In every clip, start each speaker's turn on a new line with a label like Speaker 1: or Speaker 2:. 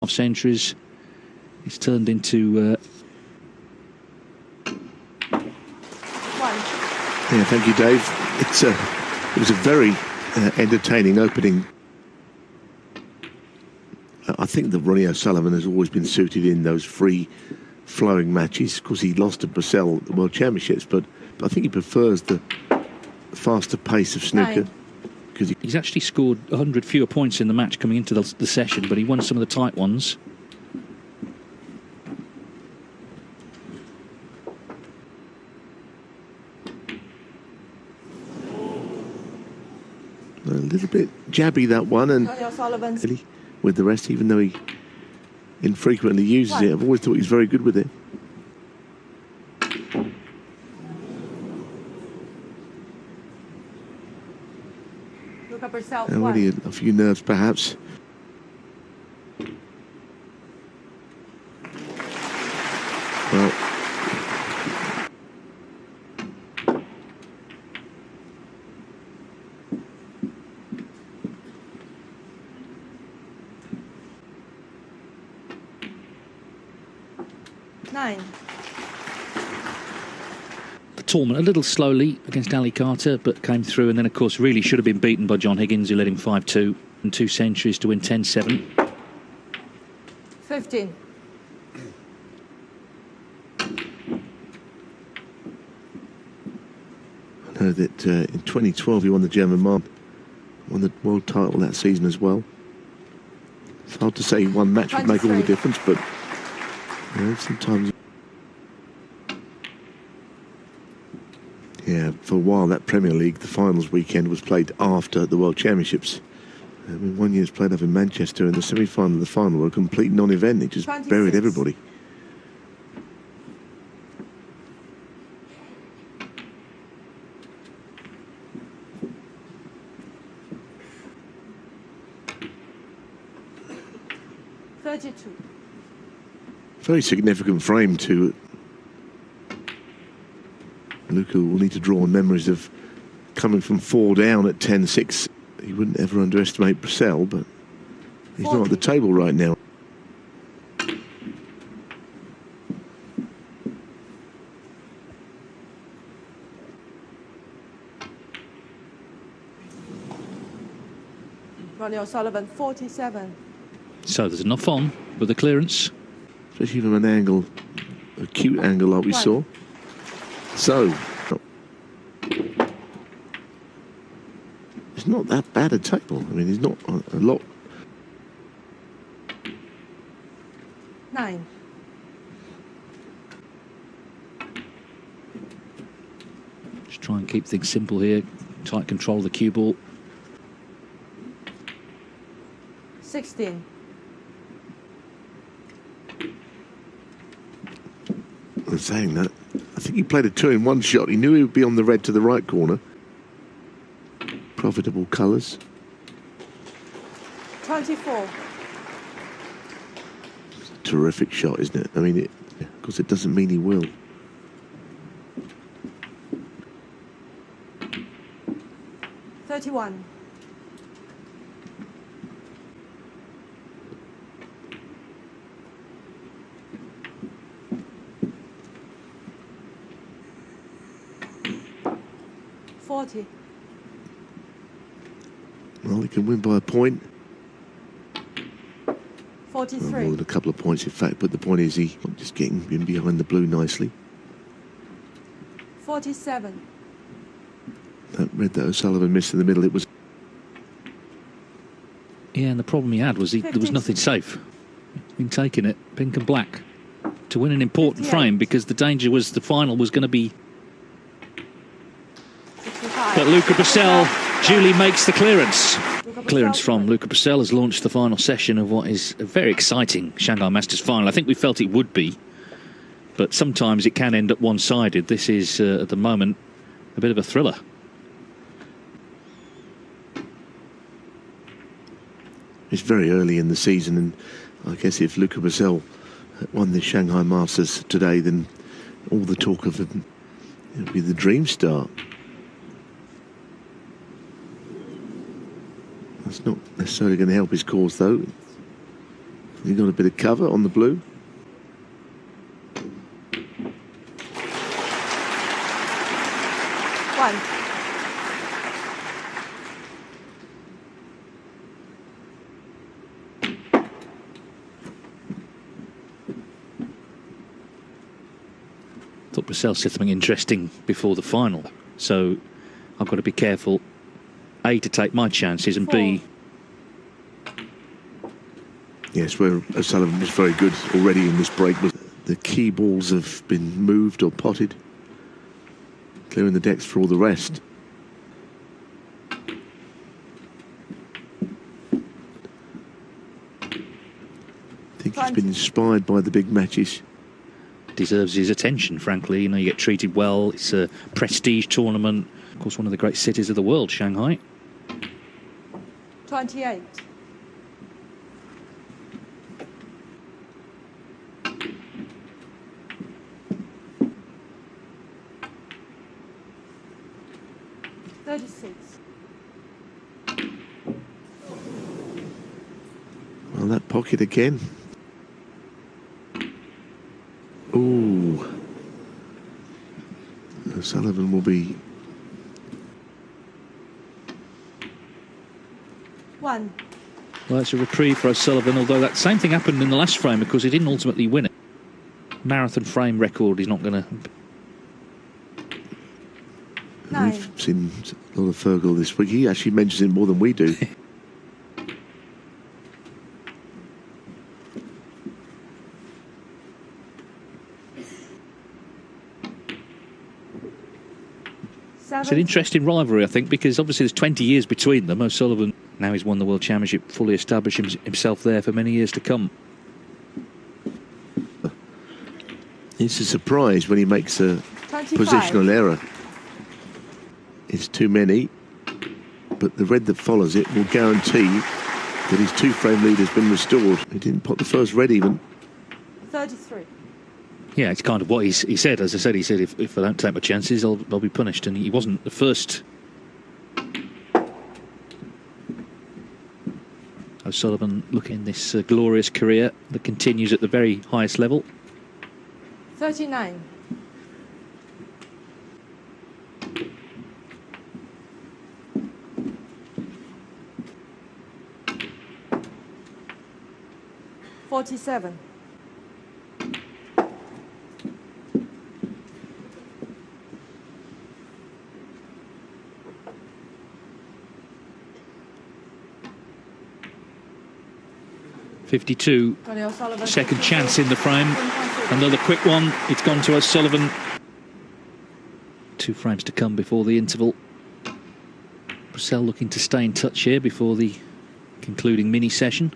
Speaker 1: centuries. He's turned into...
Speaker 2: Yeah, thank you, Dave. It was a very entertaining opening. I think that Ronnie O'Sullivan has always been suited in those free-flowing matches. Of course, he lost to Brecel at the World Championships, but I think he prefers the faster pace of snooker.
Speaker 1: He's actually scored 100 fewer points in the match coming into the session, but he won some of the tight ones.
Speaker 2: A little bit jabby, that one, and with the rest, even though he infrequently uses it, I've always thought he's very good with it. Already a few nerves, perhaps. Well,
Speaker 1: The tournament a little slowly against Ali Carter, but came through, and then of course really should have been beaten by John Higgins, who led him 5-2 and 2 centuries to win 10-7.
Speaker 3: 15.
Speaker 2: I know that in 2012 he won the German Masters, won the world title that season as well. It's hard to say one match would make all the difference, but you know, sometimes. Yeah, for a while that Premier League, the finals weekend was played after the World Championships. I mean, one year it was played up in Manchester, and the semi-final and the final were a complete non-event. It just
Speaker 3: 26.
Speaker 2: Buried everybody. Very significant frame to Luca. Will need to draw on memories of coming from 4 down at 10-6. He wouldn't ever underestimate Brecel, but he's 40. Not at the table right now.
Speaker 3: Ronnie O'Sullivan, 47.
Speaker 1: So there's enough on with the clearance.
Speaker 2: Especially from an angle, a cute angle like we saw. So, it's not that bad a table. I mean, it's not a lot.
Speaker 3: 9.
Speaker 1: Just try and keep things simple here. Tight control of the cue ball.
Speaker 3: 16.
Speaker 2: I'm saying that. I think he played a 2-in-1 shot. He knew he would be on the red to the right corner. Profitable colours.
Speaker 3: 24.
Speaker 2: It's a terrific shot, isn't it? I mean, of course, it doesn't mean he will.
Speaker 3: $31. $40.
Speaker 2: Well, he can win by a point.
Speaker 3: 43.
Speaker 2: Well, more than a couple of points, in fact, but the point is he just getting in behind the blue nicely.
Speaker 3: 47.
Speaker 2: That red that O'Sullivan missed in the middle, it was...
Speaker 1: Yeah, and the problem he had was there was nothing safe. He'd been taking it pink and black to win an important
Speaker 3: 58.
Speaker 1: frame, because the danger was the final was going to be...
Speaker 3: 65.
Speaker 1: But Luca Brecel duly makes the clearance. Clearance from Luca Brecel has launched the final session of what is a very exciting Shanghai Masters final. I think we felt it would be, but sometimes it can end up one-sided. This is, at the moment, a bit of a thriller.
Speaker 2: It's very early in the season, and I guess if Luca Brecel won the Shanghai Masters today, then all the talk of it would be the dream start. That's not necessarily going to help his cause, though. You got a bit of cover on the blue.
Speaker 3: One.
Speaker 1: Thought Brecel said something interesting before the final, so I've got to be careful, A, to take my chances, and B...
Speaker 2: Yes, where O'Sullivan was very good already in this break. Was the key balls have been moved or potted, clearing the decks for all the rest. I think he's been inspired by the big matches.
Speaker 1: Deserves his attention, frankly. You know, you get treated well. It's a prestige tournament. Of course, one of the great cities of the world, Shanghai.
Speaker 3: 28.
Speaker 2: Well, that pocket again. Ooh. O'Sullivan will be...
Speaker 3: One.
Speaker 1: Well, it's a reprieve for O'Sullivan, although that same thing happened in the last frame because he didn't ultimately win it. Marathon frame record, he's not going to...
Speaker 2: We've seen a lot of Fergal this week. He actually mentions it more than we do.
Speaker 1: It's an interesting rivalry, I think, because obviously there's 20 years between them. O'Sullivan, now he's won the World Championship, fully established himself there for many years to come.
Speaker 2: It's a surprise when he makes a
Speaker 3: 25.
Speaker 2: Positional error. It's too many, but the red that follows it will guarantee that his two-frame lead has been restored. He didn't pot the first red even.
Speaker 3: 33.
Speaker 1: Yeah, it's kind of what he said. As I said, he said, if I don't take my chances, I'll be punished. And he wasn't the first. O'Sullivan looking this glorious career that continues at the very highest level.
Speaker 3: 39. $47.
Speaker 1: $52. Second chance in the frame. Another quick one. It's gone to O'Sullivan. 2 frames to come before the interval. Brecel looking to stay in touch here before the concluding mini session.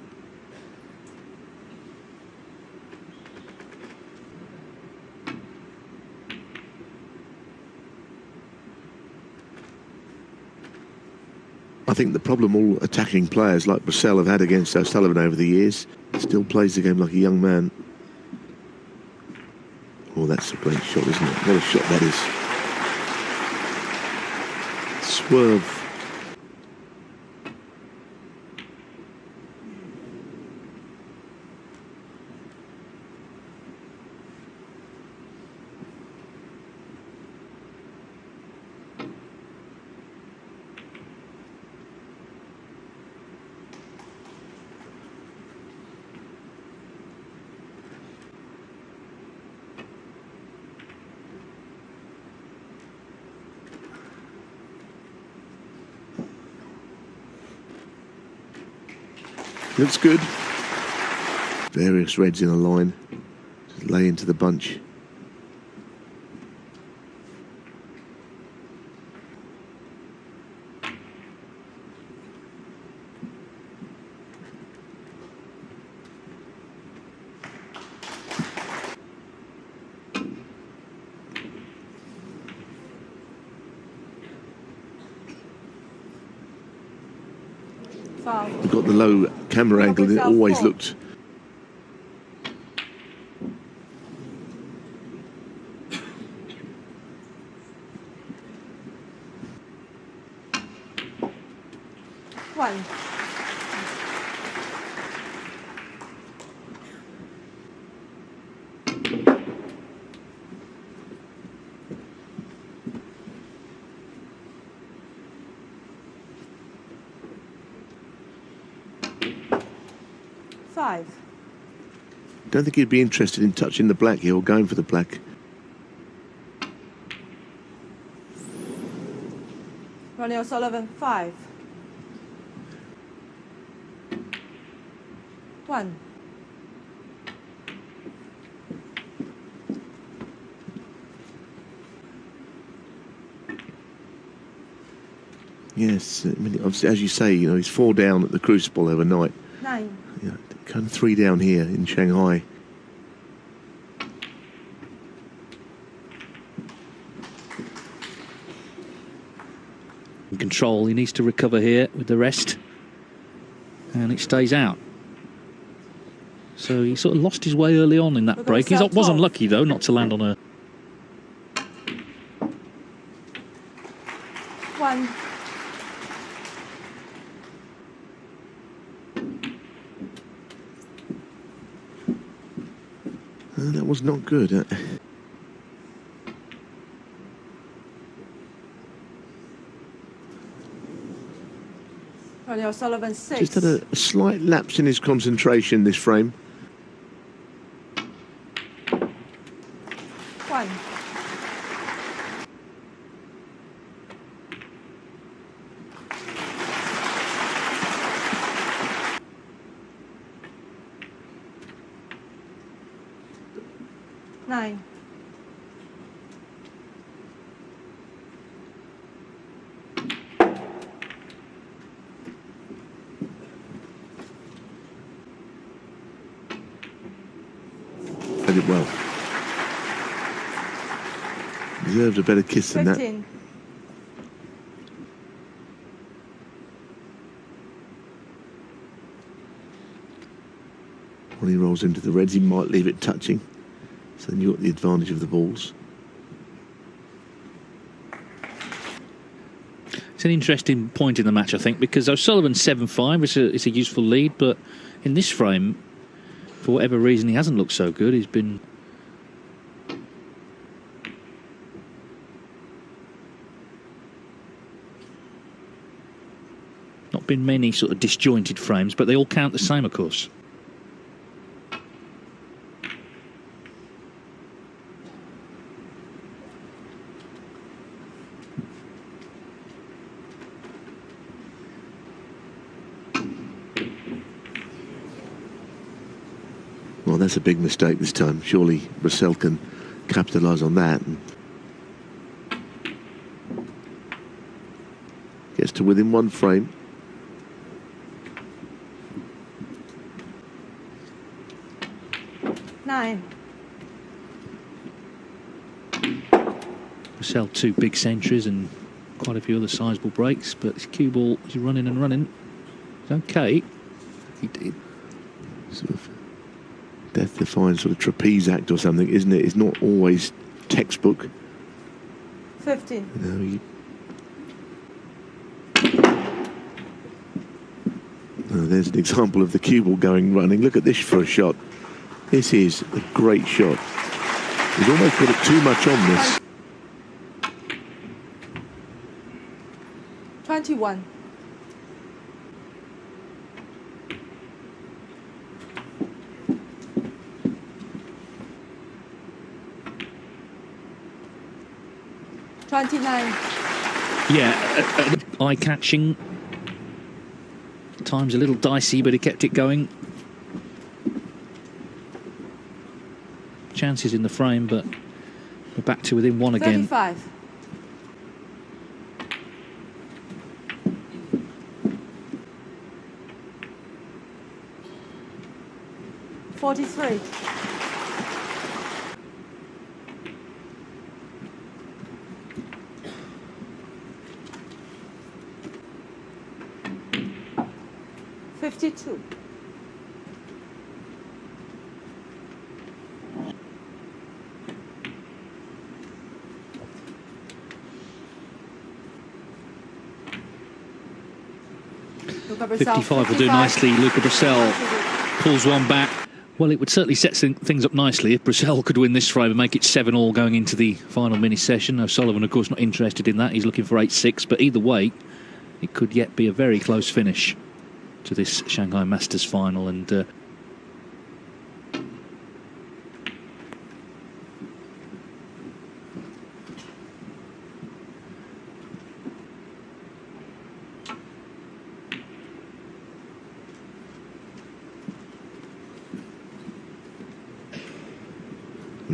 Speaker 2: I think the problem all attacking players like Brecel have had against O'Sullivan over the years, still plays the game like a young man. Oh, that's a great shot, isn't it? What a shot that is. Swerve. Looks good. Various reds in a line. Just lay into the bunch. We've got the low camera angle and it always looked
Speaker 3: 5.
Speaker 2: Don't think he'd be interested in touching the black here or going for the black.
Speaker 3: Ronnie O'Sullivan, 5. 1.
Speaker 2: Yes, I mean, obviously, as you say, you know, he's 4 down at the Crucible overnight.
Speaker 3: 9.
Speaker 2: Yeah, kind of 3 down here in Shanghai.
Speaker 1: In control, he needs to recover here with the rest, and it stays out. So he sort of lost his way early on in that break. He was unlucky though not to land on a
Speaker 3: 1.
Speaker 2: That was not good.
Speaker 3: Ronnie O'Sullivan, 6.
Speaker 2: Just had a slight lapse in his concentration this frame.
Speaker 3: 1. Nine.
Speaker 2: Did it well. Deserved a better kiss than
Speaker 3: 15.
Speaker 2: that. When he rolls into the reds, he might leave it touching. So then you've got the advantage of the balls.
Speaker 1: It's an interesting point in the match, I think, because O'Sullivan's 7-5 is a useful lead, but in this frame, for whatever reason, he hasn't looked so good. He's been not been many sort of disjointed frames, but they all count the same, of course.
Speaker 2: Well, that's a big mistake this time. Surely Brecel can capitalise on that. And gets to within 1 frame.
Speaker 3: Nine.
Speaker 1: Brecel 2 big centuries and quite a few other sizable breaks, but his cue ball is running and running. It's okay.
Speaker 2: He sort of death-defying sort of trapeze act or something, isn't it? It's not always textbook.
Speaker 3: 15.
Speaker 2: You know, there's an example of the cue ball going running. Look at this for a shot. This is a great shot. He's almost put it too much on this.
Speaker 3: 21.
Speaker 1: Yeah, eye-catching. Times a little dicey, but he kept it going. Chances in the frame, but we're back to within 1 again.
Speaker 3: 35. $43. $52. Luca Brecel,
Speaker 1: 55 will do nicely. Luca Brecel pulls one back. Well, it would certainly set things up nicely if Brecel could win this frame and make it 7-all going into the final mini session. O'Sullivan, of course, not interested in that. He's looking for 8-6, but either way, it could yet be a very close finish to this Shanghai Masters final. And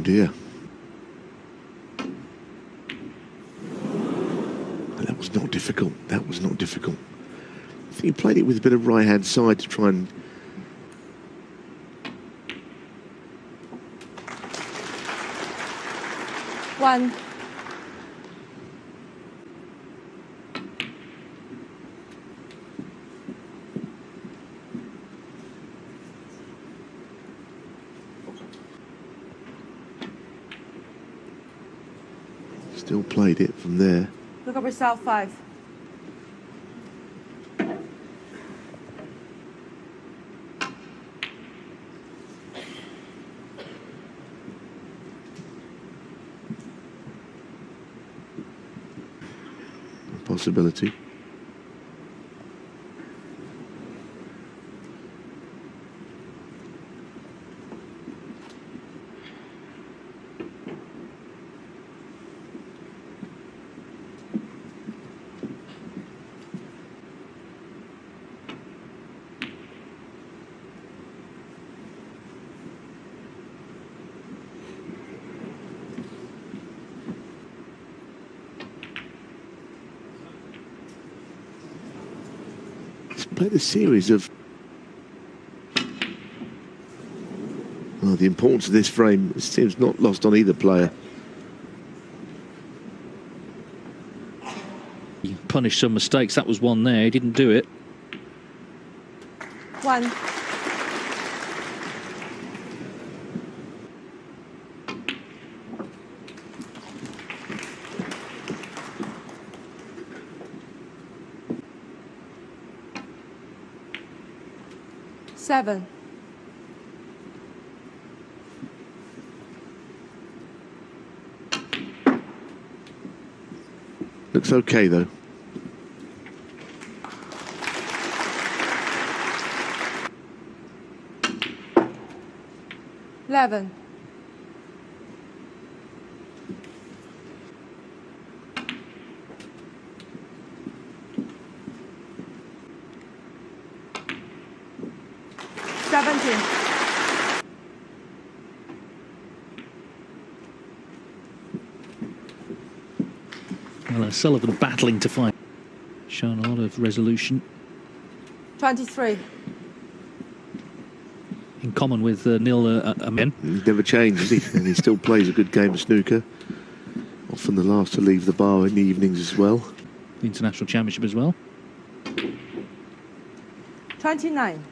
Speaker 2: dear. That was not difficult. That was not difficult. I think he played it with a bit of right-hand side to try and...
Speaker 3: One.
Speaker 2: Still played it from there.
Speaker 3: Look up yourself, 5.
Speaker 2: Possibility. Played a series of... Well, the importance of this frame seems not lost on either player.
Speaker 1: He punished some mistakes. That was one there. He didn't do it.
Speaker 3: 1. Seven.
Speaker 2: Looks okay though.
Speaker 3: Eleven.
Speaker 1: Well, Sullivan battling to find. Shown a lot of resolution.
Speaker 3: 23.
Speaker 1: In common with Neil Amen.
Speaker 2: He's never changed, has he? And he still plays a good game of snooker. Often the last to leave the bar in the evenings as well.
Speaker 1: The International Championship as well.
Speaker 3: 29.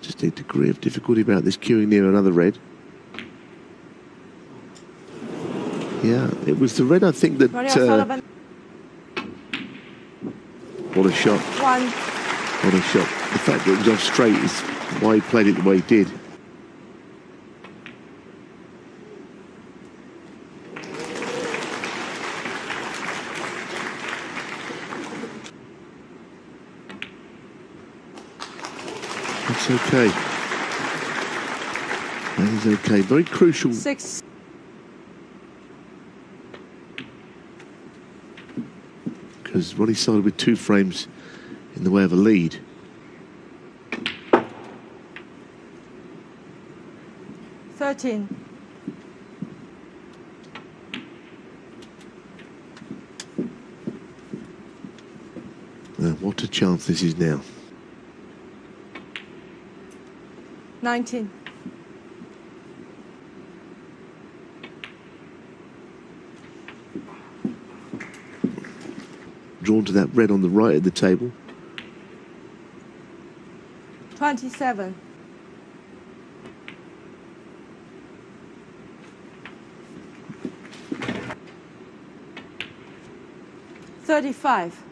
Speaker 2: Just a degree of difficulty about this queuing near another red. Yeah, it was the red, I think, that...
Speaker 3: What a
Speaker 2: shot.
Speaker 3: 1.
Speaker 2: What a shot. The fact that it was off straight is why he played it the way he did. It's okay. That is okay. Very crucial.
Speaker 3: 6.
Speaker 2: Because Ronnie started with 2 frames in the way of a lead.
Speaker 3: $13.
Speaker 2: What a chance this is now.
Speaker 3: 19.
Speaker 2: Drawn to that red on the right of the table.
Speaker 3: 27. 35.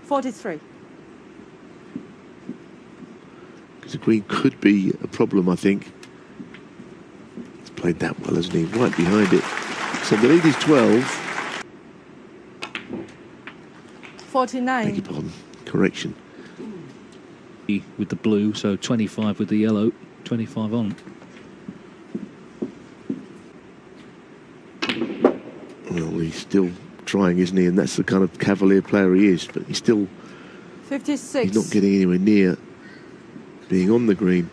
Speaker 3: 43.
Speaker 2: Because the green could be a problem, I think. He's played that well, hasn't he? Right behind it. So the lead is 12.
Speaker 3: 49.
Speaker 2: Beg your pardon. Correction.
Speaker 1: With the blue, so 25 with the yellow, 25 on.
Speaker 2: still trying, isn't he? And that's the kind of cavalier player he is. But he's still
Speaker 3: 56.
Speaker 2: he's not getting anywhere near being on the green.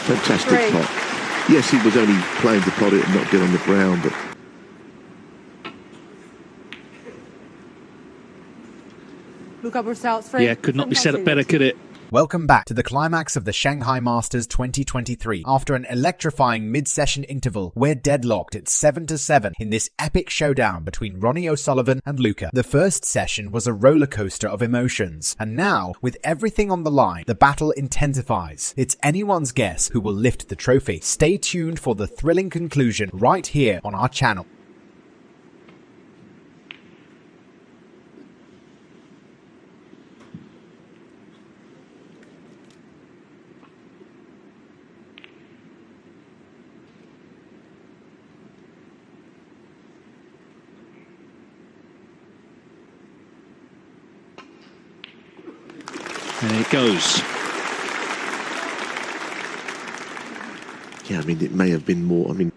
Speaker 2: Fantastic pot. Yes, he was only playing to pot it and not get on the ground, but
Speaker 3: Luca Brecel, 3.
Speaker 1: Yeah, could not be set up better, could it?
Speaker 4: Welcome back to the climax of the Shanghai Masters 2023 after an electrifying mid-session interval. We're deadlocked at 7-7 in this epic showdown between Ronnie O'Sullivan and Luca. The first session was a roller coaster of emotions, and now, with everything on the line, the battle intensifies. It's anyone's guess who will lift the trophy. Stay tuned for the thrilling conclusion right here on our channel.
Speaker 1: And it goes.
Speaker 2: yeah, I mean, it may have been more. I mean,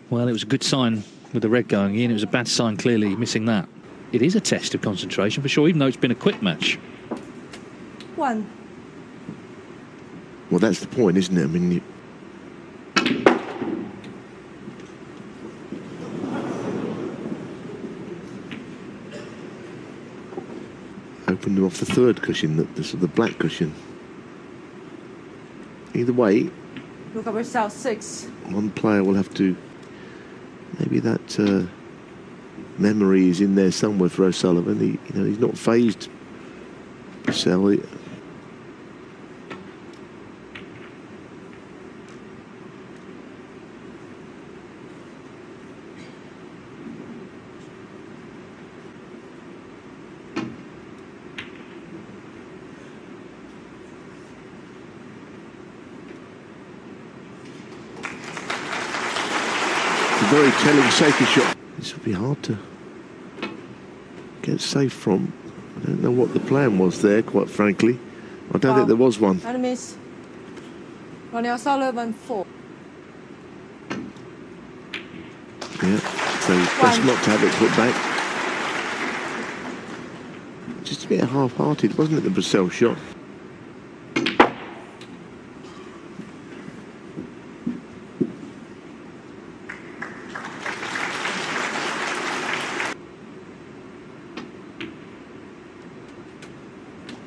Speaker 1: Well, it was a good sign with the red going in. It was a bad sign, clearly, missing that. It is a test of concentration for sure, even though it's been a quick match.
Speaker 3: 1.
Speaker 2: well, that's the point, isn't it? I mean, opened them off the third cushion, the black cushion. Either way,
Speaker 3: Luca Brecel, 6.
Speaker 2: one player will have to. Maybe that memory is in there somewhere for O'Sullivan. He's not phased. Brecel. Very telling safety shot. This would be hard to get safe from. I don't know what the plan was there, quite frankly. I don't think there was one.
Speaker 3: Enemies. Ronnie O'Sullivan, 4.
Speaker 2: Yeah, so best not to have it put back. Just a bit half-hearted, wasn't it, the Brecel shot?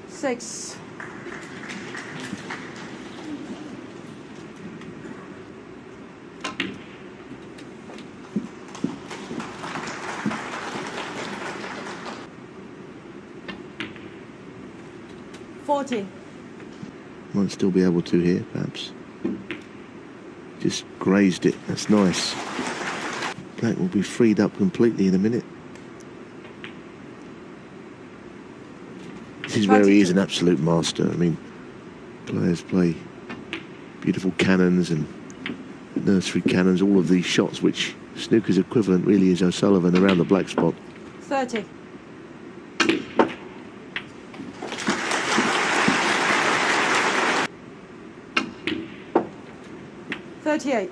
Speaker 3: Six. $40.
Speaker 2: Might still be able to here, perhaps. Just grazed it. That's nice. Black will be freed up completely in a minute. This is where he is an absolute master. I mean, players play beautiful cannons and nursery cannons, all of these shots, which snooker's equivalent really is O'Sullivan around the black spot.
Speaker 3: 30. $38.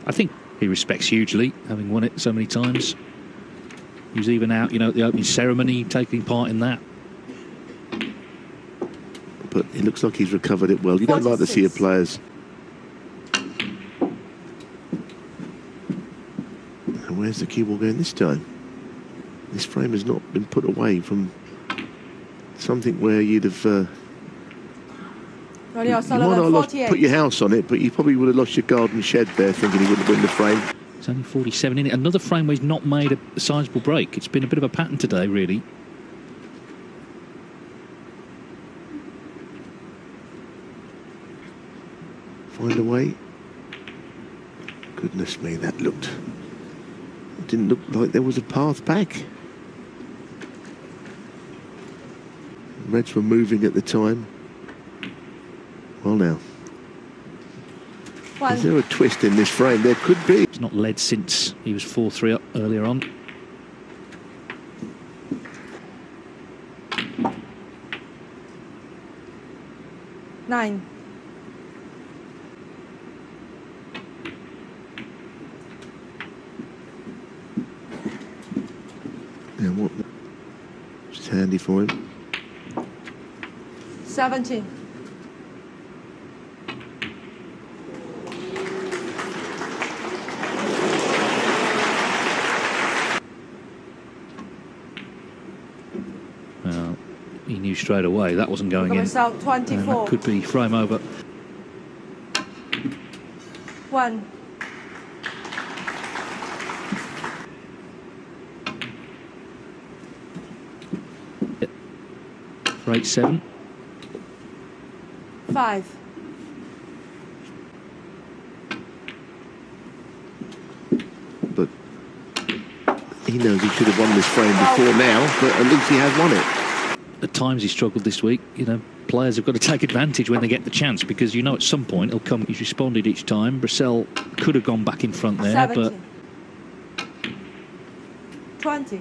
Speaker 1: I think he respects hugely, having won it so many times. He was even out, at the opening ceremony, taking part in that.
Speaker 2: But it looks like he's recovered it well. You don't like to see a player's. And where's the cue ball going this time? This frame has not been put away from something where you'd have. You might not have put your house on it, but you probably would have lost your garden shed there, thinking he wouldn't win the frame.
Speaker 1: It's only 47 in it. Another frame where he's not made a sizable break. It's been a bit of a pattern today, really.
Speaker 2: Find a way. Goodness me, that didn't look like there was a path back. Reds were moving at the time. Well now. Is there a twist in this frame? There could be.
Speaker 1: It's not led since he was 4-3 up earlier on.
Speaker 3: Nine.
Speaker 2: Yeah, what? It's handy for him.
Speaker 3: 17.
Speaker 1: Well, he knew straight away that wasn't going in.
Speaker 3: Result 24.
Speaker 1: That could be frame over.
Speaker 3: 1.
Speaker 1: For 8-7.
Speaker 3: 5.
Speaker 2: But he knows he should have won this frame before now, but at least he has won it.
Speaker 1: At times he struggled this week. You know, players have got to take advantage when they get the chance, because you know at some point he'll come. He's responded each time. Brecel could have gone back in front there,
Speaker 3: 17.
Speaker 1: but
Speaker 3: 20.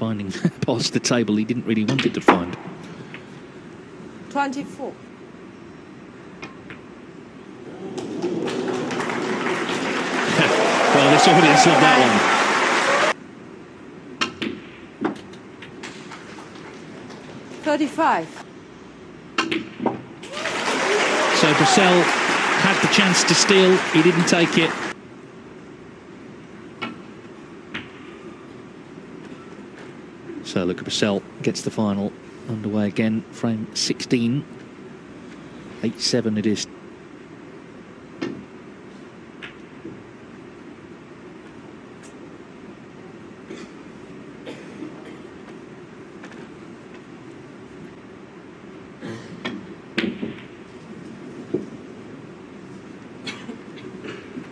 Speaker 1: finding past the table he didn't really want it to find.
Speaker 3: 24.
Speaker 1: Well, this audience loved that one.
Speaker 3: 35.
Speaker 1: So Brecel had the chance to steal. He didn't take it. So Luca Brecel gets the final underway again. Frame 16. 8-7 it is.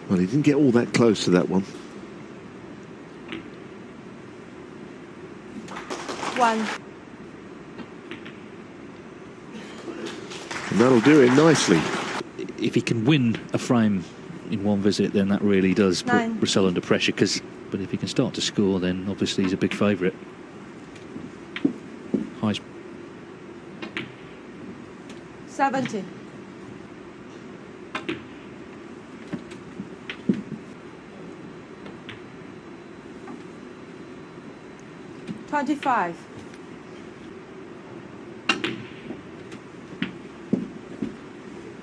Speaker 2: Well, he didn't get all that close to that one.
Speaker 3: 1.
Speaker 2: And that'll do it nicely.
Speaker 1: If he can win a frame in one visit, then that really does put
Speaker 3: 9.
Speaker 1: Brecel under pressure. But if he can start to score, then obviously he's a big favourite. High.
Speaker 3: 70. 25.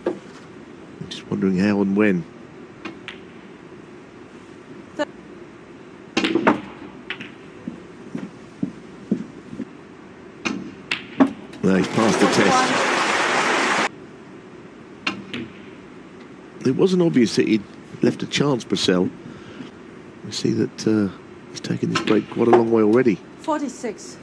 Speaker 2: I'm just wondering how and when. No, he's passed the test. It wasn't obvious that he'd left a chance, Brecel. We see that he's taken this break quite a long way already.
Speaker 3: 46.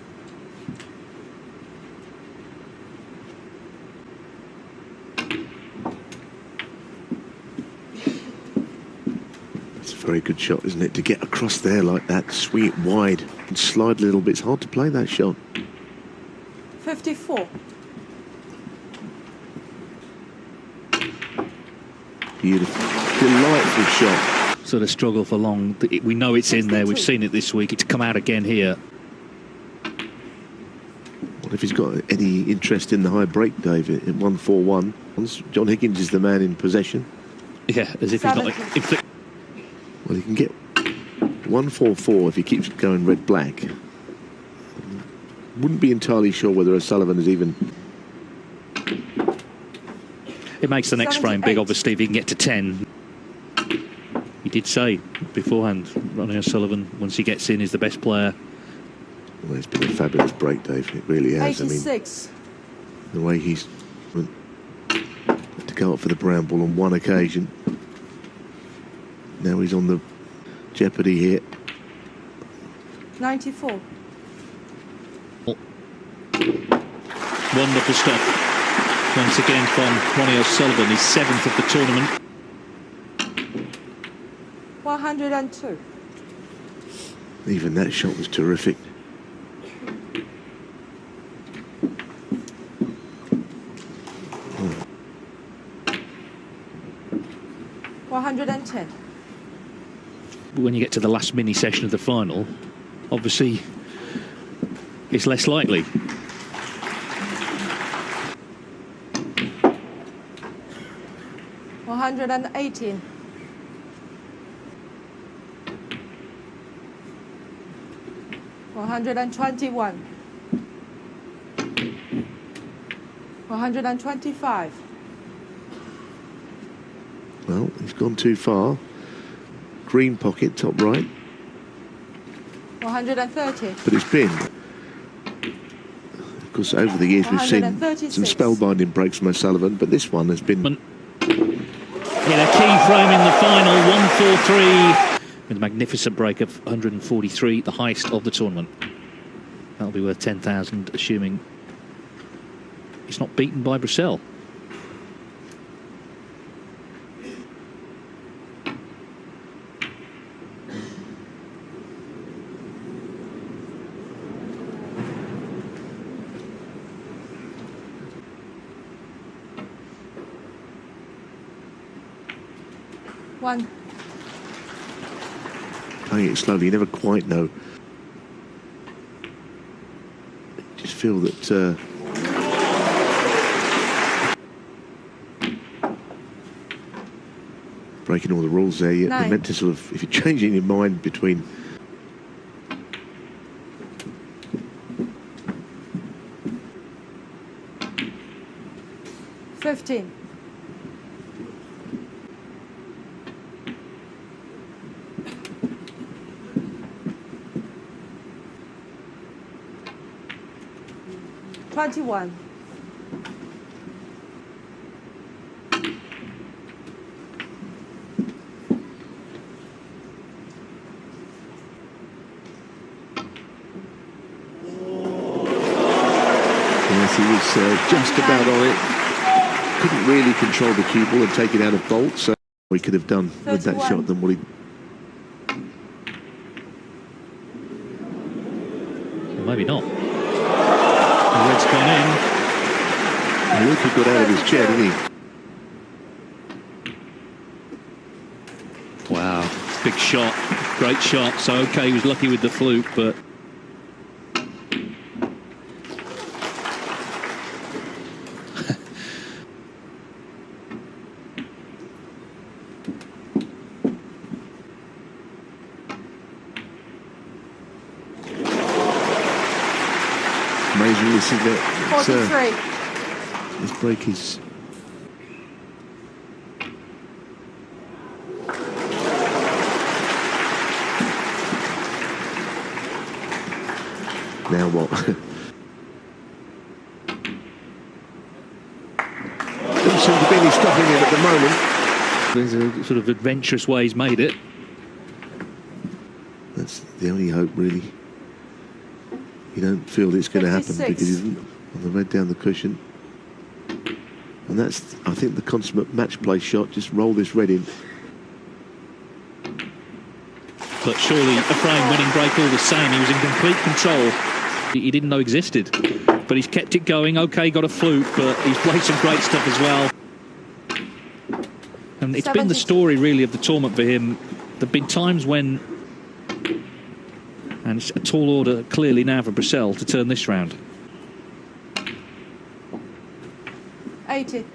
Speaker 2: It's a very good shot, isn't it? To get across there like that, swing it wide and slide a little bit. It's hard to play that shot.
Speaker 3: 54.
Speaker 2: Beautiful, delightful shot.
Speaker 1: Sort of struggle for long. We know it's in there. We've seen it this week. It's come out again here.
Speaker 2: What if he's got any interest in the high break, David? At 1-4-1, John Higgins is the man in possession.
Speaker 1: Yeah, as if he's not.
Speaker 2: Well, he can get 1-4-4 if he keeps going red-black. Wouldn't be entirely sure whether O'Sullivan is even.
Speaker 1: It makes the next frame big, obviously, if he can get to 10. He did say beforehand, Ronnie O'Sullivan, once he gets in, is the best player.
Speaker 2: Well, it's been a fabulous break, Dave. It really has.
Speaker 3: 86.
Speaker 2: I mean, the way he's had to go up for the brown ball on one occasion. Now he's on the jeopardy here.
Speaker 3: 94.
Speaker 1: Wonderful stuff. Once again from Ronnie O'Sullivan, his 7th of the tournament.
Speaker 3: 102.
Speaker 2: Even that shot was terrific. Oh.
Speaker 3: 110.
Speaker 1: When you get to the last mini session of the final, obviously it's less likely.
Speaker 3: 118. 121. 125.
Speaker 2: Well, he's gone too far. Green pocket, top right.
Speaker 3: 130.
Speaker 2: But it's been. Of course, over the years we've seen some
Speaker 3: 136.
Speaker 2: spellbinding breaks from O'Sullivan, but this one has been.
Speaker 1: In a key frame in the final, 143, with a magnificent break of 143, the highest of the tournament. That'll be worth 10,000, assuming he's not beaten by brecel.
Speaker 3: One.
Speaker 2: Playing it slowly, you never quite know. Just feel that breaking all the rules there. You're meant to sort of, if you're changing your mind between.
Speaker 3: $15. 21.
Speaker 2: Yes, he was just about on it. Couldn't really control the cue ball and take it out of bolt, so he could have done with that
Speaker 3: 31.
Speaker 2: shot than what he.
Speaker 1: Well, maybe not. The red's gone in.
Speaker 2: Luca got out of his chair, didn't he?
Speaker 1: Wow, big shot, great shot. So okay, he was lucky with the fluke, but
Speaker 2: amazing, isn't it?
Speaker 3: 43.
Speaker 2: This break is. Now what? Doesn't seem to be any stopping him at the moment.
Speaker 1: there's a sort of adventurous way he's made it.
Speaker 2: That's the only hope, really. You don't feel it's going to happen
Speaker 3: 56.
Speaker 2: because he's on the red down the cushion. And that's, I think, the consummate match play shot. Just roll this red in.
Speaker 1: But surely a frame-winning break all the same. He was in complete control. He didn't know existed. But he's kept it going. OK, got a fluke, but he's played some great stuff as well. And it's been the story, really, of the tournament for him. There have been times when... And it's a tall order, clearly, now for brecel to turn this round.
Speaker 3: 80.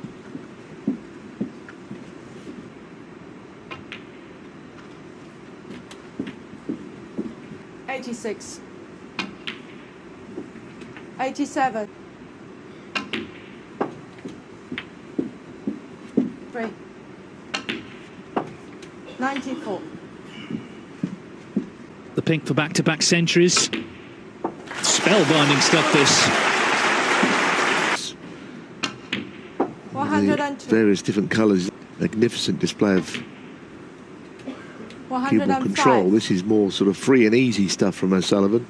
Speaker 3: 86. 87. 3. 94.
Speaker 1: The pink for back-to-back centuries. Spellbinding stuff, this.
Speaker 3: 102.
Speaker 2: Various different colours. Magnificent display of cue ball control.
Speaker 3: 105.
Speaker 2: This is more sort of free and easy stuff from O'Sullivan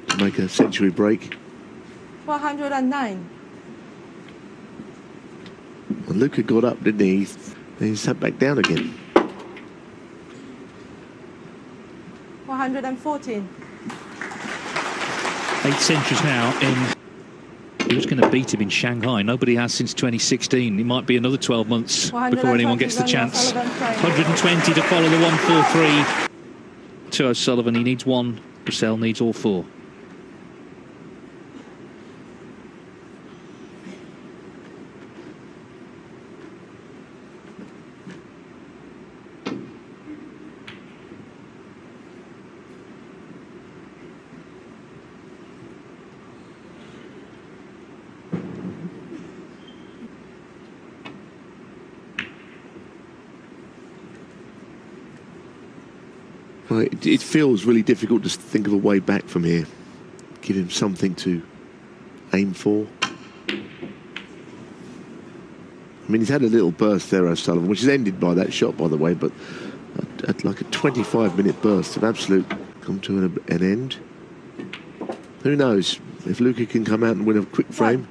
Speaker 2: to make a century break.
Speaker 3: 109.
Speaker 2: And Luca got up, didn't he? Then he sat back down again.
Speaker 3: 114.
Speaker 1: 8 centuries now in. Who's going to beat him in Shanghai? Nobody has since 2016. It might be another 12 months before anyone gets the chance. 120 to follow the 143 to O'Sullivan. He needs 1. Brecel needs all 4.
Speaker 2: Well, it feels really difficult to think of a way back from here. Give him something to aim for. I mean, he's had a little burst there, O'Sullivan, which is ended by that shot, by the way, but at like a 25-minute burst of absolute come to an end. Who knows if Luca can come out and win a quick frame.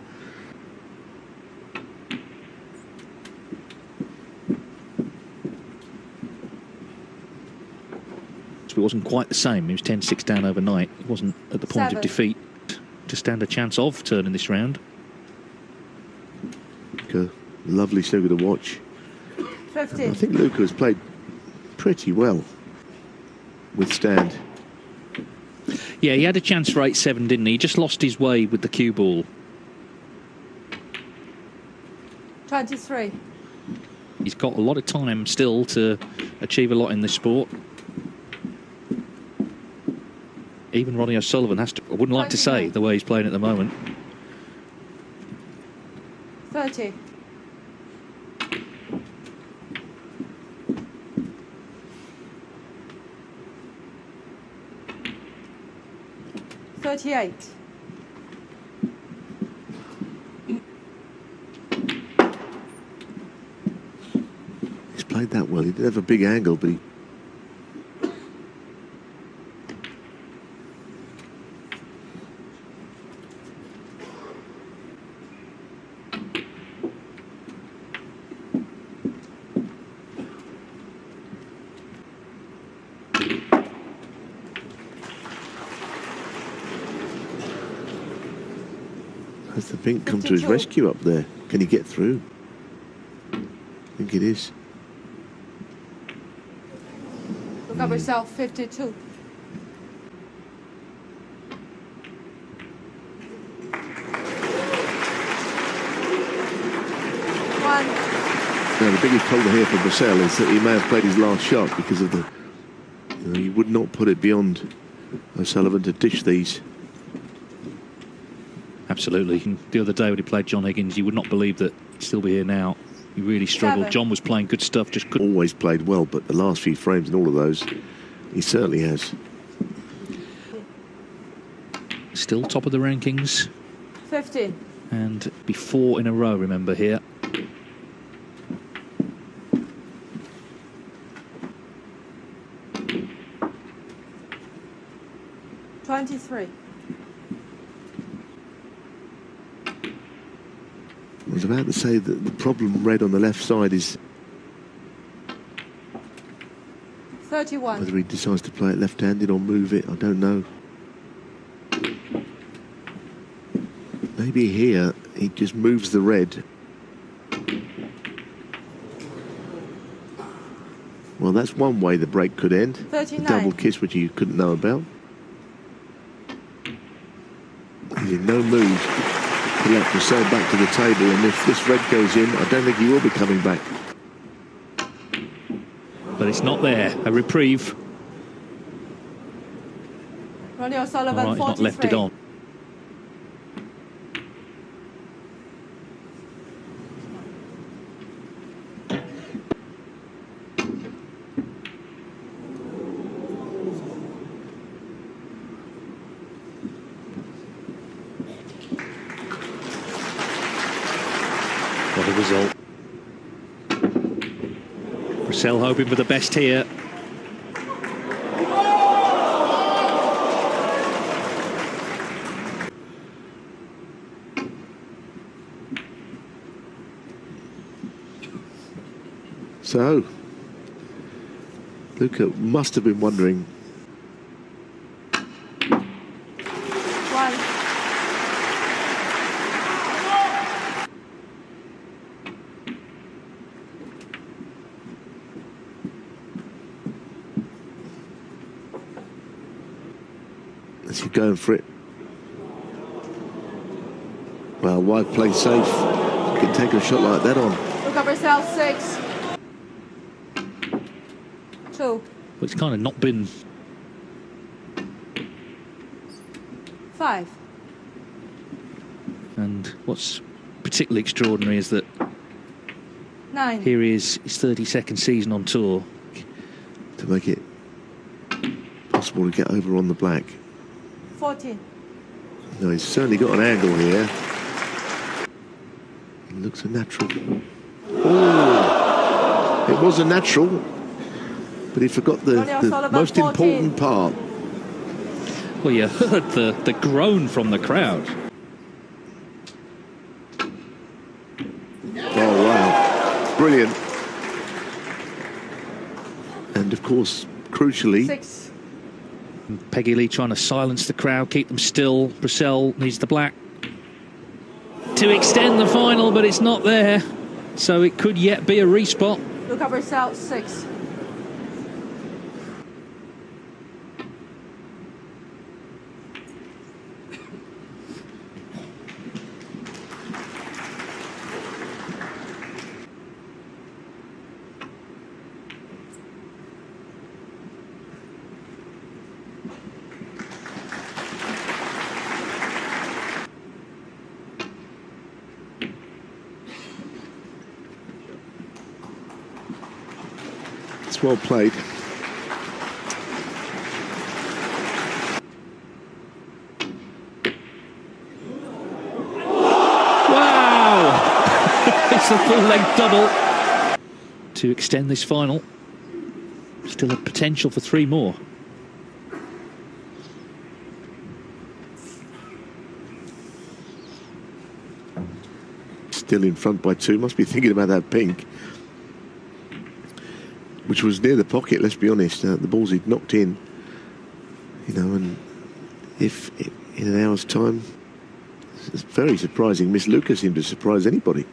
Speaker 1: It wasn't quite the same. He was 10-6 down overnight. He wasn't at the point of defeat to stand a chance of turning this round.
Speaker 2: A lovely snooker to watch.
Speaker 3: 15.
Speaker 2: I think Luca has played pretty well with stand.
Speaker 1: Yeah, he had a chance for 8-7, didn't he? He just lost his way with the cue ball.
Speaker 3: 23.
Speaker 1: He's got a lot of time still to achieve a lot in this sport. Even Ronnie O'Sullivan has to, I wouldn't like to say, the way he's playing at the moment.
Speaker 3: 30. 38.
Speaker 2: He's played that well. He did have a big angle, but he... Has the pink come to his rescue up there? Can he get through? I think it is.
Speaker 3: Look up yourself, 52.
Speaker 2: Now, the biggest problem here for Brecel is that he may have played his last shot because of the... You know, he would not put it beyond O'Sullivan to dish these.
Speaker 1: Absolutely. The other day when he played John Higgins, you would not believe that he'd still be here now. He really struggled.
Speaker 3: 7.
Speaker 1: John was playing good stuff, just couldn't.
Speaker 2: Always played well, but the last few frames and all of those, he certainly has.
Speaker 1: Still top of the rankings.
Speaker 3: 15.
Speaker 1: And be 4 in a row, remember, here.
Speaker 3: $23.
Speaker 2: I was about to say that the problem red on the left side is
Speaker 3: 31.
Speaker 2: whether he decides to play it left-handed or move it, I don't know. Maybe here he just moves the red. Well, that's one way the break could end.
Speaker 3: 39.
Speaker 2: A double kiss which you couldn't know about. He's in no mood to let Brecel back to the table, and if this red goes in, I don't think he will be coming back.
Speaker 1: But it's not there. A reprieve.
Speaker 3: Ronnie O'Sullivan,
Speaker 1: All right, he's
Speaker 3: 43.
Speaker 1: not left it on. What a result. Brecel hoping for the best here.
Speaker 2: So, Luca must have been wondering.
Speaker 3: One.
Speaker 2: Is he going for it? Well, why play safe? You can take a shot like that on.
Speaker 3: Luca Brecel, 6. 2.
Speaker 1: Well, it's kind of not been...
Speaker 3: 5.
Speaker 1: And what's particularly extraordinary is that
Speaker 3: 9.
Speaker 1: here he is, his 32nd season on tour.
Speaker 2: To make it possible to get over on the black.
Speaker 3: 14.
Speaker 2: No, he's certainly got an angle here. It looks a natural. Oh, it was a natural, but he forgot the most
Speaker 3: 14.
Speaker 2: important part.
Speaker 1: Well, you heard the groan from the crowd.
Speaker 2: Oh, wow. Brilliant. And, of course, crucially...
Speaker 3: 6.
Speaker 1: Peggy Lee trying to silence the crowd, keep them still. Brecel needs the black to extend the final, but it's not there. So it could yet be a respot.
Speaker 3: Luca Brecel, 6.
Speaker 2: It's well played.
Speaker 1: Wow! It's a full-length double to extend this final. Still a potential for 3 more.
Speaker 2: Still in front by 2. Must be thinking about that pink, which was near the pocket, let's be honest. The balls he'd knocked in, you know, and if in an hour's time, it's very surprising. Miss Luca seemed to surprise anybody.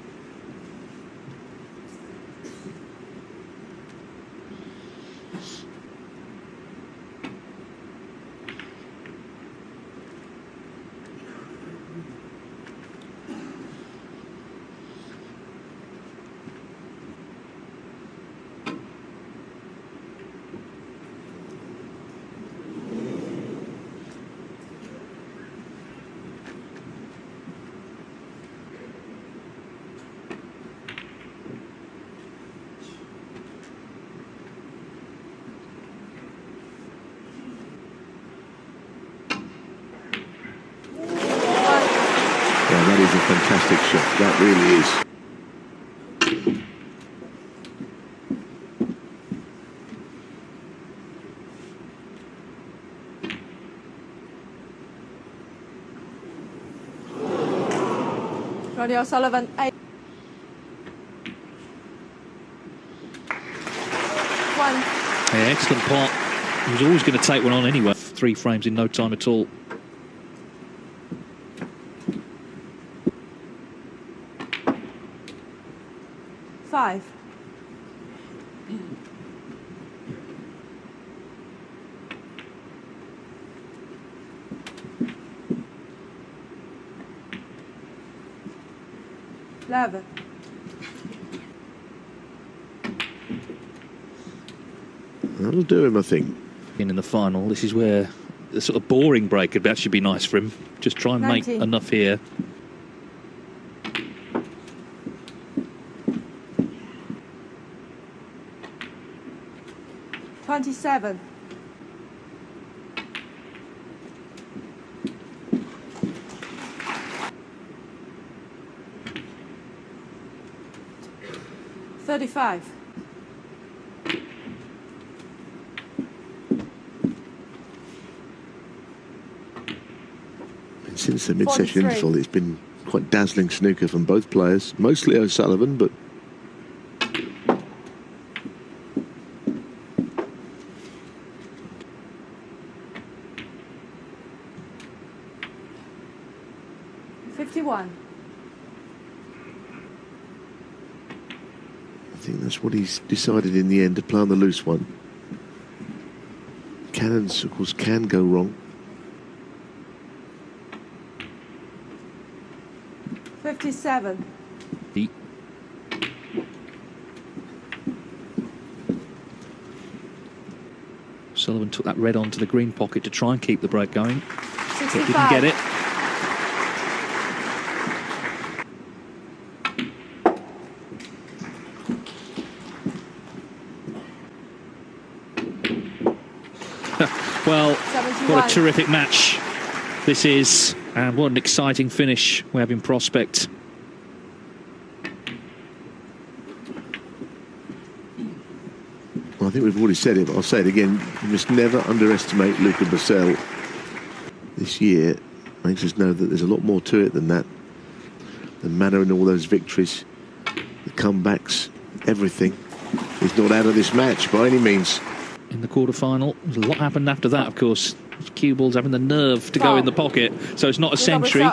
Speaker 2: That is a fantastic shot. That really is.
Speaker 3: Ronnie O'Sullivan, 8. 1.
Speaker 1: Yeah, excellent part. He was always going to take one on anyway. 3 frames in no time at all.
Speaker 3: Five. Eleven.
Speaker 2: That'll do him, I think.
Speaker 1: In the final, this is where the sort of boring break could actually be nice for him. Just try and
Speaker 3: 19.
Speaker 1: make enough here.
Speaker 3: $27. $35.
Speaker 2: And since the mid-session
Speaker 3: 43.
Speaker 2: interval, it's been quite dazzling snooker from both players. Mostly O'Sullivan, but
Speaker 3: 51.
Speaker 2: I think that's what he's decided in the end, to play on the loose one. Cannons, of course, can go wrong.
Speaker 3: 57.
Speaker 1: Sullivan took that red onto the green pocket to try and keep the break going.
Speaker 3: 65.
Speaker 1: But didn't get it. Well,
Speaker 3: 71.
Speaker 1: what a terrific match this is, and what an exciting finish we have in prospect.
Speaker 2: Well, I think we've already said it, but I'll say it again. You must never underestimate Luca Brecel. This year makes us know that there's a lot more to it than that. The manner in all those victories, the comebacks, everything. He's not out of this match by any means.
Speaker 1: In the quarter-final, a lot happened after that, of course. Cue balls having the nerve to go in the pocket, so it's not a century.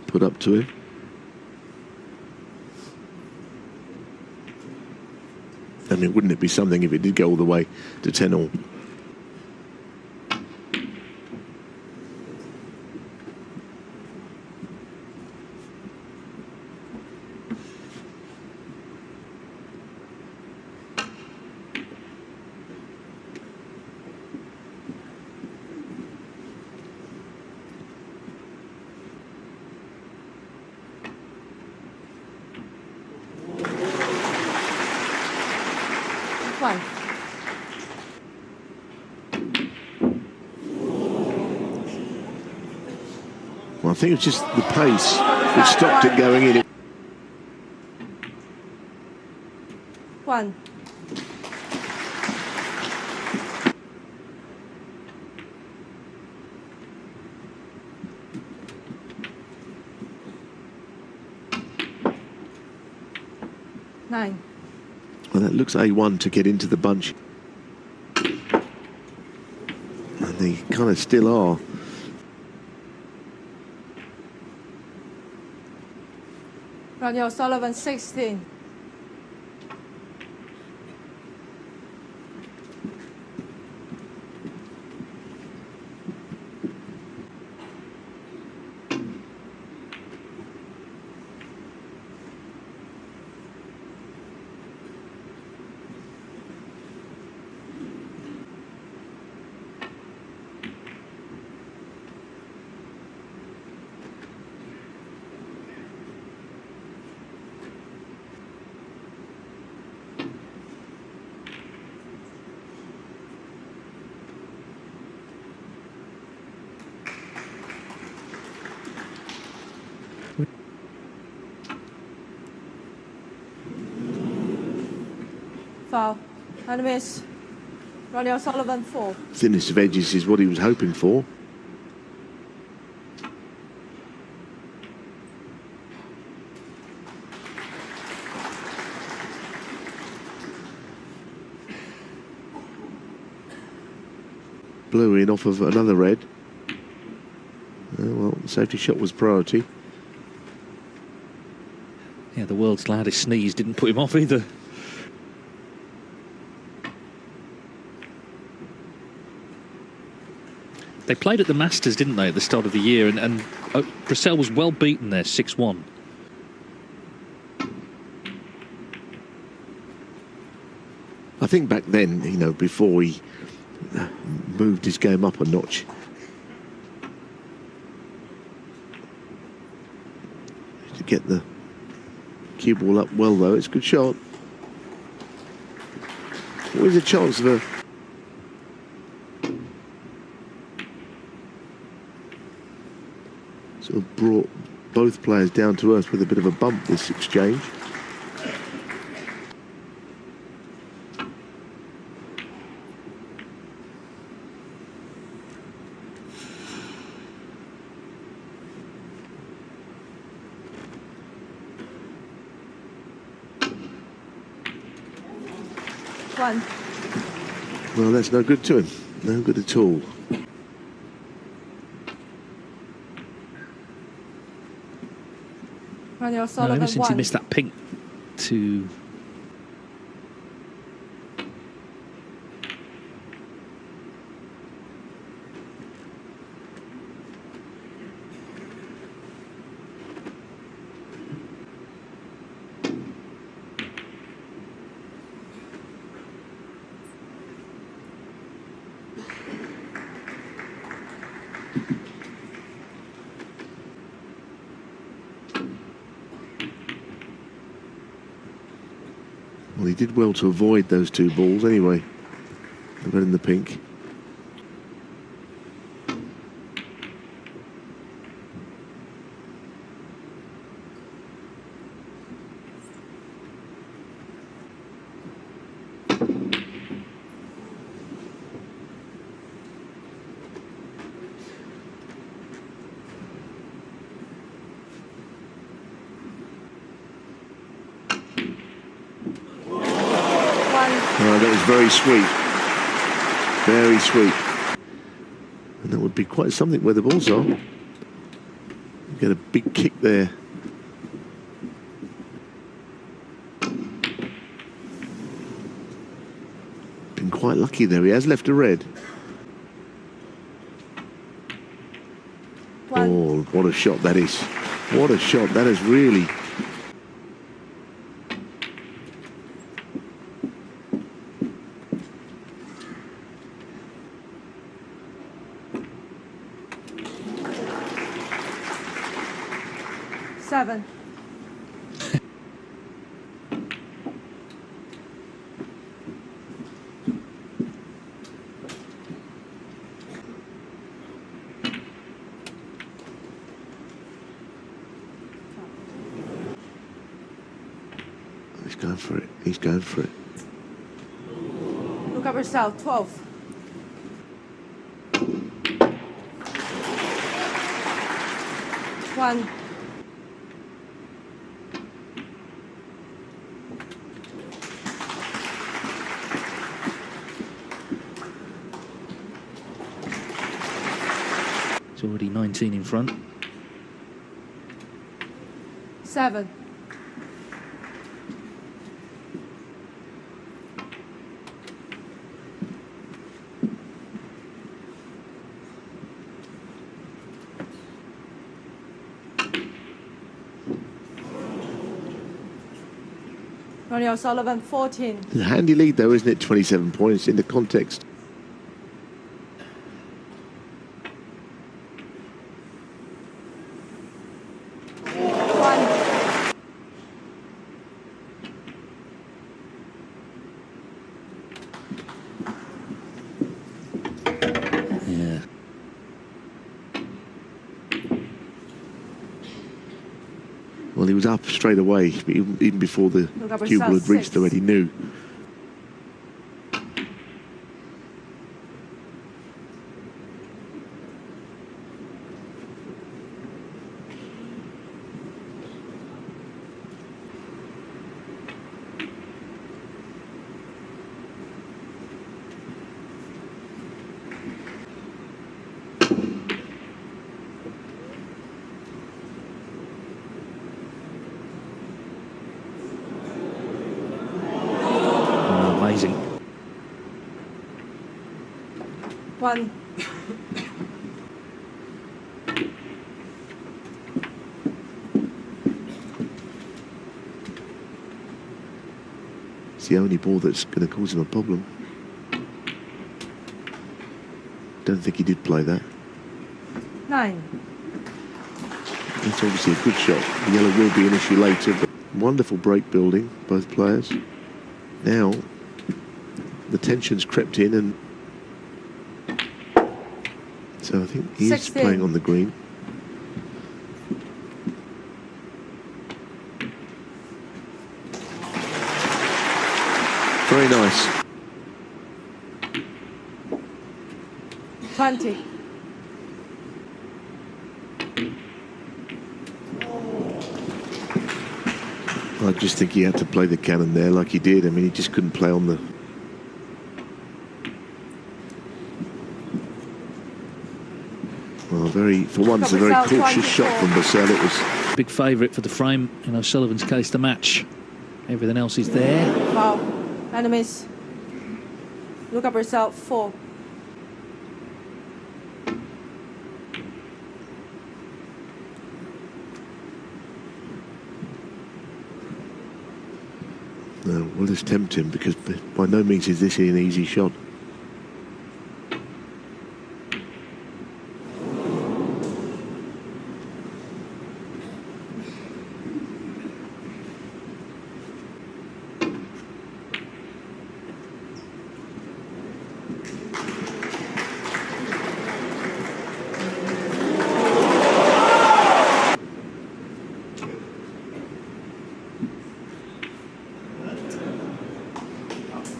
Speaker 2: Put up to him. I mean, wouldn't it be something if it did go all the way to 10-all? Well, I think it's just the pace which stopped it going in.
Speaker 3: 1. Nine.
Speaker 2: Well, that looks A1 to get into the bunch. And they kind of still are.
Speaker 3: Ronnie O'Sullivan, 16. Foul. And a miss. Ronnie O'Sullivan, 4.
Speaker 2: Thinnest of edges is what he was hoping for. Blew in off of another red. Well, the safety shot was priority.
Speaker 1: Yeah, the world's loudest sneeze didn't put him off either. They played at the Masters, didn't they, at the start of the year, and Brecel was well beaten there, 6-1.
Speaker 2: I think back then, you know, before he moved his game up a notch, to get the cue ball up well, though. It's a good shot. Always a chance of a... Sort of brought both players down to earth with a bit of a bump, this exchange.
Speaker 3: 1.
Speaker 2: Well, that's no good to him. No good at all.
Speaker 3: Ronnie
Speaker 1: No,
Speaker 3: O'Sullivan,
Speaker 1: ever since
Speaker 3: 1.
Speaker 1: he missed that pink to
Speaker 2: Well, he did well to avoid those two balls anyway. The red and the pink. Oh, that was very sweet. Very sweet. And that would be quite something where the balls are. Get a big kick there. Been quite lucky there. He has left a red.
Speaker 3: 1.
Speaker 2: Oh, what a shot that is. What a shot. That is really...
Speaker 3: Seven.
Speaker 2: He's going for it. He's going for it.
Speaker 3: Luca Brecel, 12. One.
Speaker 1: it's already 19 in front.
Speaker 3: 7. Ronnie O'Sullivan, 14.
Speaker 2: It's a handy lead though, isn't it? 27 points in the context.
Speaker 1: Yeah.
Speaker 2: Well, he was up straight away, even before the cue ball had reached the red, he knew.
Speaker 1: Amazing.
Speaker 3: 1.
Speaker 2: It's the only ball that's going to cause him a problem. Don't think he did play that.
Speaker 3: 9.
Speaker 2: That's obviously a good shot. The yellow will be an issue later, but wonderful break building, both players. Now, the tension's crept in, and so I think he is
Speaker 3: 16.
Speaker 2: playing on the green. Very nice.
Speaker 3: 20.
Speaker 2: I just think he had to play the cannon there like he did. I mean, he just couldn't play on the For once, a very cautious shot from Brecel. It was
Speaker 1: big favourite for the frame, in O'Sullivan's case, the match. Everything else is there.
Speaker 3: Foul. And a miss. Luca Brecel, 4.
Speaker 2: no, well, this tempt him because by no means is this an easy shot.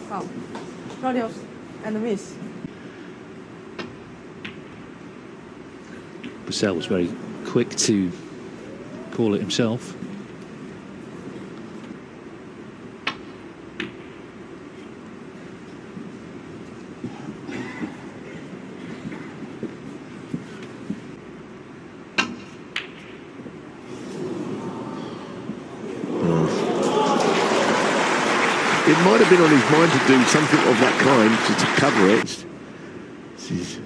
Speaker 3: Foul. Ronnie and a miss.
Speaker 1: Brecel was very quick to call it himself.
Speaker 2: It might have been on his mind to do something of that kind to cover it. This is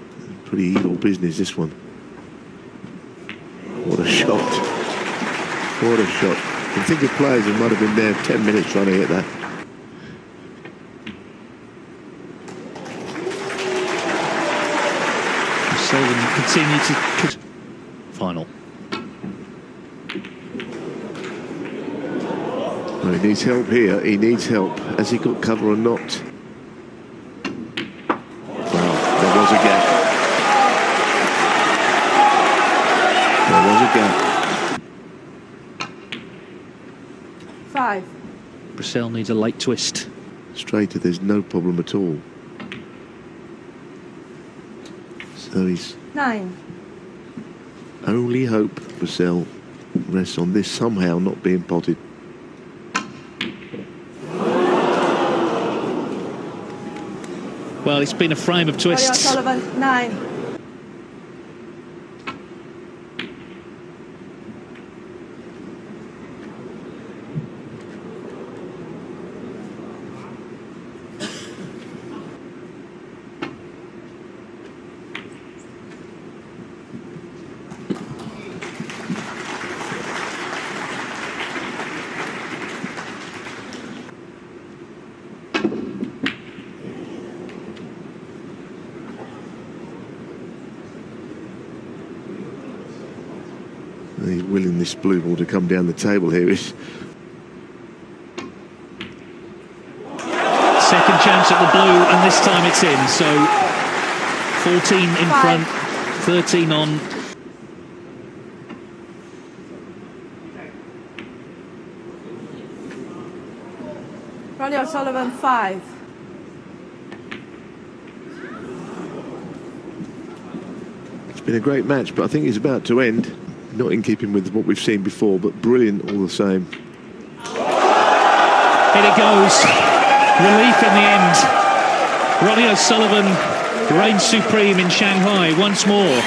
Speaker 2: pretty evil business, this one. What a shot. What a shot. You think of players who might have been there 10 minutes trying to hit that.
Speaker 1: Sullivan continue to... Final.
Speaker 2: Oh, he needs help here. He needs help. Has he got cover or not? Well, there was a gap. There was a gap.
Speaker 3: 5.
Speaker 1: Brecel needs a late twist.
Speaker 2: Straighter, there's no problem at all. So he's
Speaker 3: 9.
Speaker 2: only hope Brecel rests on this somehow not being potted.
Speaker 1: Well, it's been a frame of
Speaker 3: Ronnie
Speaker 1: twists.
Speaker 3: O'Sullivan, 9.
Speaker 2: He's willing this blue ball to come down the table here.
Speaker 1: Second chance at the blue, and this time it's in. So 14 in
Speaker 3: 5.
Speaker 1: front, 13 on.
Speaker 3: Ronnie O'Sullivan, 5.
Speaker 2: It's been a great match, but I think it's about to end. Not in keeping with what we've seen before, but brilliant all the same.
Speaker 1: In it goes. Relief in the end. Ronnie O'Sullivan reigns supreme in Shanghai once more.